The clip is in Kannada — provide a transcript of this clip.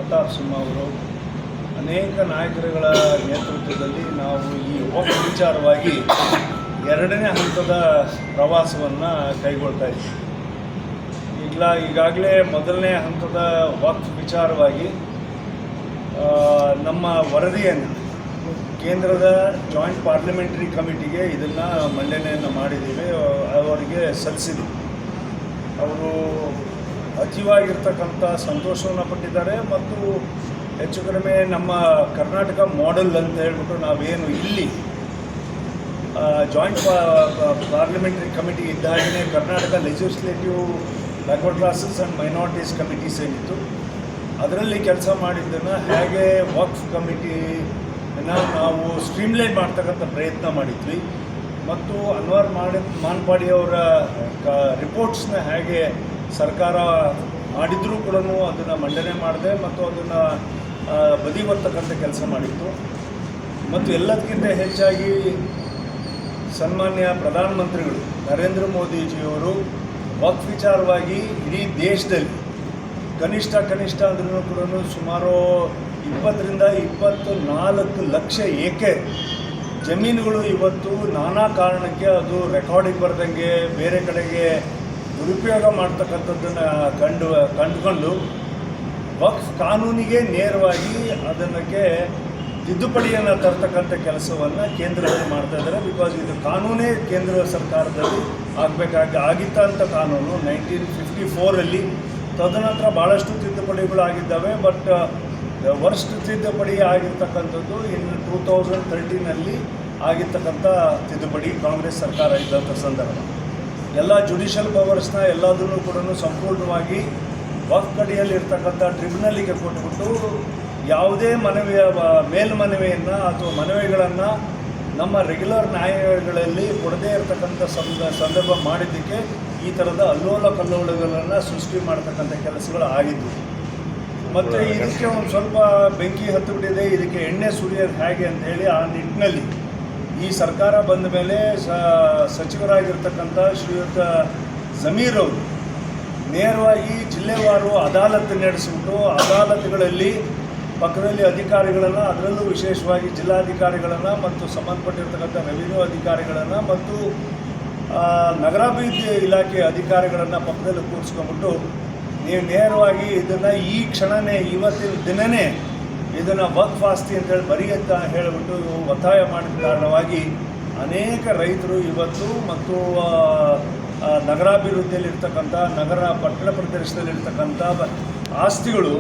ಅಲ್ತಾಫ್ ಸಿಂಹ ಅವರು ಅನೇಕ ನಾಯಕರುಗಳ ನೇತೃತ್ವದಲ್ಲಿ ನಾವು ಈ ವಕ್ಫ್ ವಿಚಾರವಾಗಿ ಎರಡನೇ ಹಂತದ ಪ್ರವಾಸವನ್ನು ಕೈಗೊಳ್ತಾ ಇದ್ದೀವಿ. ಈಗಾಗಲೇ ಮೊದಲನೇ ಹಂತದ ವಕ್ಫ್ ವಿಚಾರವಾಗಿ ನಮ್ಮ ವರದಿಯನ್ನು ಕೇಂದ್ರದ ಜಾಯಿಂಟ್ ಪಾರ್ಲಿಮೆಂಟರಿ ಕಮಿಟಿಗೆ ಇದನ್ನು ಮಂಡನೆಯನ್ನು ಮಾಡಿದ್ದೀವಿ, ಅವರಿಗೆ ಸಲ್ಲಿಸಿದ್ವಿ. ಅವರು ಅತಿವಾಗಿರ್ತಕ್ಕಂಥ ಸಂತೋಷವನ್ನು ಪಟ್ಟಿದ್ದಾರೆ ಮತ್ತು ಹೆಚ್ಚು ಕಡಿಮೆ ನಮ್ಮ ಕರ್ನಾಟಕ ಮಾಡೆಲ್ ಅಂತ ಹೇಳ್ಬಿಟ್ಟು ನಾವೇನು ಇಲ್ಲಿ ಜಾಯಿಂಟ್ ಪಾರ್ಲಿಮೆಂಟರಿ ಕಮಿಟಿ ಇದ್ದ ಹಾಗೆಯೇ Karnataka legislative backward classes and minorities committees ಏನಿತ್ತು ಅದರಲ್ಲಿ ಕೆಲಸ ಮಾಡಿದ್ದನ್ನು ಹೇಗೆ ವಕ್ಫ್ ಕಮಿಟಿನ ನಾವು ಸ್ಟ್ರೀಮ್ಲೈನ್ ಮಾಡ್ತಕ್ಕಂಥ ಪ್ರಯತ್ನ ಮಾಡಿದ್ವಿ ಮತ್ತು ಅನ್ವರ್ ಮಾನ್ಪಾಡಿಯವರ ರಿಪೋರ್ಟ್ಸ್ನ ಹೇಗೆ ಸರ್ಕಾರ ಮಾಡಿದ್ರೂ ಕೂಡ ಅದನ್ನು ಮಂಡನೆ ಮಾಡಿದೆ ಮತ್ತು ಅದನ್ನು ಬದಿಗೊತ್ತಕ್ಕಂಥ ಕೆಲಸ ಮಾಡಿತ್ತು. ಮತ್ತು ಎಲ್ಲದಕ್ಕಿಂತ ಹೆಚ್ಚಾಗಿ ಸನ್ಮಾನ್ಯ ಪ್ರಧಾನಮಂತ್ರಿಗಳು ನರೇಂದ್ರ ಮೋದಿಜಿಯವರು ವಕ್ಫ್ ವಿಚಾರವಾಗಿ ಇಡೀ ದೇಶದಲ್ಲಿ ಕನಿಷ್ಠ ಅಂದ್ರೂ ಕೂಡ ಸುಮಾರು 20 ರಿಂದ 24 ಲಕ್ಷ ಎಕರೆ ಜಮೀನುಗಳು ಇವತ್ತು ನಾನಾ ಕಾರಣಕ್ಕೆ ಅದು ರೆಕಾರ್ಡಿಗೆ ಬರ್ದಂಗೆ ಬೇರೆ ಕಡೆಗೆ ದುರುಪಯೋಗ ಮಾಡ್ತಕ್ಕಂಥದ್ದನ್ನು ಕಂಡುಕೊಂಡು ವಕ್ಫ್ ಕಾನೂನಿಗೆ ನೇರವಾಗಿ ಅದಕ್ಕೆ ತಿದ್ದುಪಡಿಯನ್ನು ತರ್ತಕ್ಕಂಥ ಕೆಲಸವನ್ನು ಕೇಂದ್ರದಲ್ಲಿ ಮಾಡ್ತಾ ಇದ್ದಾರೆ. ಬಿಕಾಸ್ ಇದು ಕಾನೂನೇ ಕೇಂದ್ರ ಸರ್ಕಾರದಲ್ಲಿ ಆಗಿತ್ತಂಥ ಕಾನೂನು 1954 ತದನಂತರ ಭಾಳಷ್ಟು ತಿದ್ದುಪಡಿಗಳು ಆಗಿದ್ದಾವೆ. ಬಟ್ ವರ್ಸ್ಟ್ ತಿದ್ದುಪಡಿ ಆಗಿರ್ತಕ್ಕಂಥದ್ದು ಇನ್ನು 2013 ಆಗಿರ್ತಕ್ಕಂಥ ತಿದ್ದುಪಡಿ ಕಾಂಗ್ರೆಸ್ ಸರ್ಕಾರ ಇದ್ದಂಥ ಸಂದರ್ಭ. ಎಲ್ಲ ಜುಡಿಷಿಯಲ್ ಪವರ್ಸ್ನ ಎಲ್ಲದನ್ನೂ ಕೂಡ ಸಂಪೂರ್ಣವಾಗಿ ವಕ್ಫ್ ಅಡಿಯಲ್ಲಿರ್ತಕ್ಕಂಥ ಟ್ರಿಬ್ಯುನಲ್ಲಿಗೆ ಕೊಟ್ಟುಬಿಟ್ಟು ಯಾವುದೇ ಮೇಲ್ಮನವಿಯನ್ನು ಅಥವಾ ಮನವಿಗಳನ್ನು ನಮ್ಮ ರೆಗ್ಯುಲರ್ ನ್ಯಾಯಾಲಯಗಳಲ್ಲಿ ಕೊಡದೇ ಇರತಕ್ಕಂಥ ಸಂದರ್ಭ ಮಾಡಿದ್ದಕ್ಕೆ ಈ ಥರದ ಅಲ್ಲೋಲ ಕಲ್ಲೋಲಗಳನ್ನು ಸೃಷ್ಟಿ ಮಾಡ್ತಕ್ಕಂಥ ಕೆಲಸಗಳು ಆಗಿದ್ದವು. ಮತ್ತು ಇದಕ್ಕೆ ಒಂದು ಸ್ವಲ್ಪ ಬೆಂಕಿ ಹತ್ತಿಬಿಟ್ಟಿದೆ, ಇದಕ್ಕೆ ಎಣ್ಣೆ ಸುರಿಯೋದು ಹೇಗೆ ಅಂಥೇಳಿ ಆ ನಿಟ್ಟಿನಲ್ಲಿ ಈ ಸರ್ಕಾರ ಬಂದ ಮೇಲೆ ಸಚಿವರಾಗಿರ್ತಕ್ಕಂಥ ಶ್ರೀಯುತ ಜಮೀರ್ ಅವರು ನೇರವಾಗಿ ಜಿಲ್ಲೆವಾರು ಅದಾಲತ್ ನಡೆಸಿಬಿಟ್ಟು ಅದಾಲತ್ಗಳಲ್ಲಿ ಪಕ್ಕದಲ್ಲಿ ಅಧಿಕಾರಿಗಳನ್ನು, ಅದರಲ್ಲೂ ವಿಶೇಷವಾಗಿ ಜಿಲ್ಲಾಧಿಕಾರಿಗಳನ್ನು ಮತ್ತು ಸಂಬಂಧಪಟ್ಟಿರ್ತಕ್ಕಂಥ ರೆವಿನ್ಯೂ ಅಧಿಕಾರಿಗಳನ್ನು ಮತ್ತು ನಗರಾಭಿವೃದ್ಧಿ ಇಲಾಖೆ ಅಧಿಕಾರಿಗಳನ್ನು ಪಕ್ಕದಲ್ಲಿ ಕೂರಿಸ್ಕೊಂಡ್ಬಿಟ್ಟು ನೀವು ನೇರವಾಗಿ ಇದನ್ನು ಈ ಕ್ಷಣವೇ ಇವತ್ತಿನ ದಿನವೇ ಇದನ್ನು ವಕ್ಫ್ ಆಸ್ತಿ ಅಂತೇಳಿ ಬರೀ ಅಂತ ಹೇಳಿಬಿಟ್ಟು ಒತ್ತಾಯ ಮಾಡಿದ ಕಾರಣವಾಗಿ ಅನೇಕ ರೈತರು ಇವತ್ತು ಮತ್ತು ನಗರಾಭಿವೃದ್ಧಿಯಲ್ಲಿರ್ತಕ್ಕಂಥ ಪಟ್ಟಣ ಪ್ರದೇಶದಲ್ಲಿರ್ತಕ್ಕಂಥ ಆಸ್ತಿಗಳು